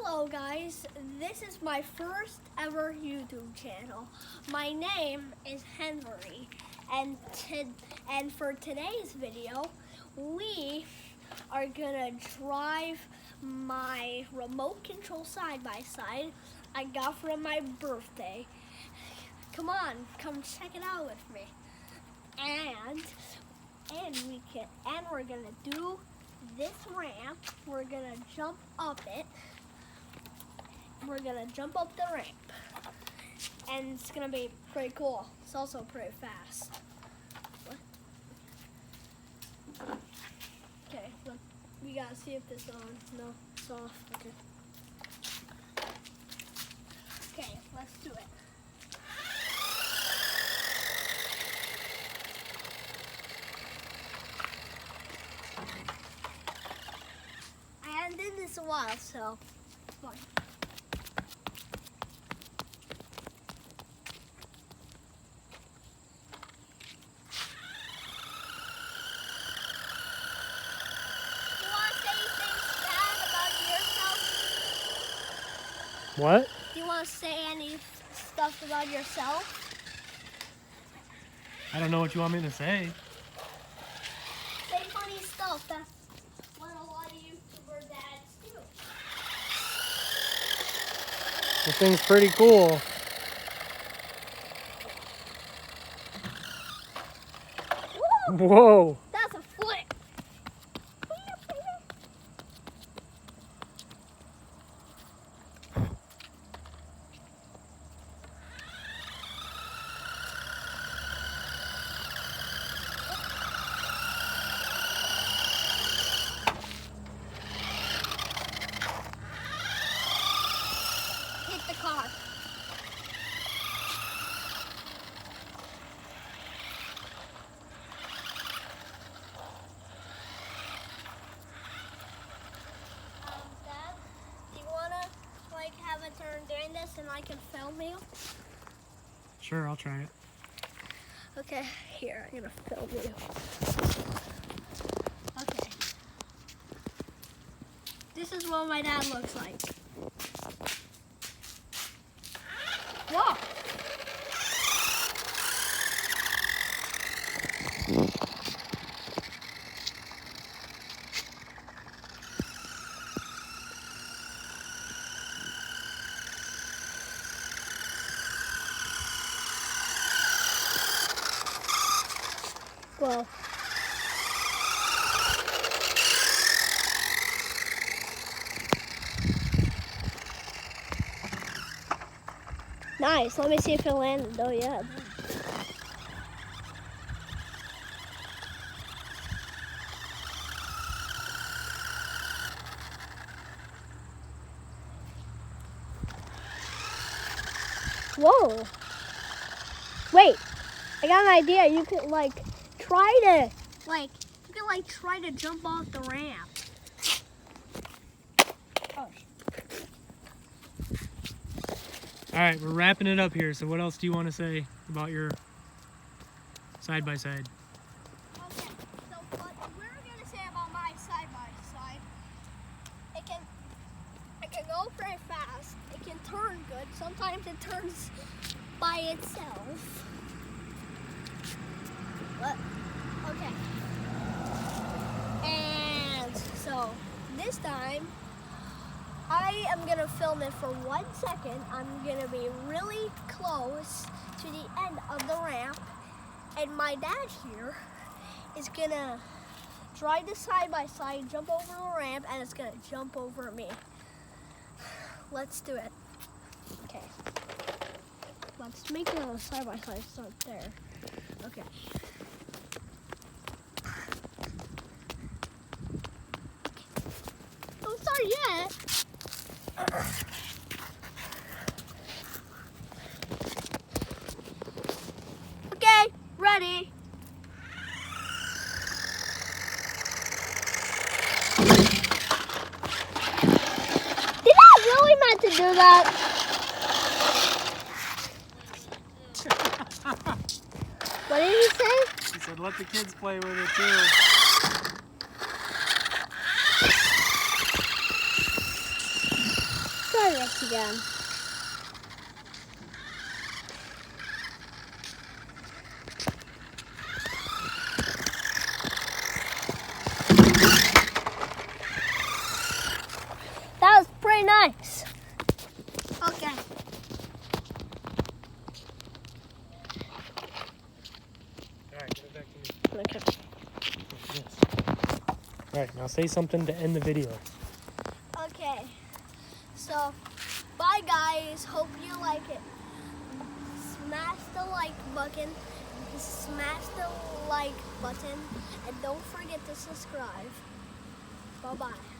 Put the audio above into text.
Hello guys, this is my first ever YouTube channel. My name is Henry, and for today's video, we are gonna drive my remote control side-by-side I got from my birthday. Come on, come check it out with me. And we're gonna do this ramp. We're gonna jump up it. We're gonna jump up the ramp, and it's gonna be pretty cool. It's also pretty fast. What? Okay, look, we gotta see if this is on. No, it's off. Okay. Okay, let's do it. I haven't done this in a while, so fun. What? Do you want to say any stuff about yourself? I don't know what you want me to say. Say funny stuff. That's what a lot of YouTuber dads do. This thing's pretty cool. Woo! Whoa! That's a flip. Hit the car. Dad, do you wanna have a turn doing this and I can film you? Sure, I'll try it. Okay, here, I'm gonna film you. Okay. This is what my dad looks like. Whoa! Whoa. Nice. Let me see if it landed. Oh, yeah. Whoa. Wait. I got an idea. You could try to jump off the ramp. Oh. All right, we're wrapping it up here. So what else do you want to say about your side-by-side? Okay, so what we're gonna say about my side-by-side, it can go pretty fast. It can turn good. Sometimes it turns by itself. What? Okay. And so this time I am gonna film it for 1 second. I'm gonna be really close to the end of the ramp, and my dad here is gonna drive the side-by-side, jump over the ramp, and it's gonna jump over me. Let's do it. Okay. Let's make the side-by-side start there. Okay. Don't start yet. Okay, ready. Did I really meant to do that? What did he say? He said let the kids play with it too. try this again. That was pretty nice. Okay. All right, give it back to me. Okay. Yes. All right, now say something to end the video. Okay. So, bye guys. Hope you like it. Smash the like button. Smash the like button. And don't forget to subscribe. Bye-bye.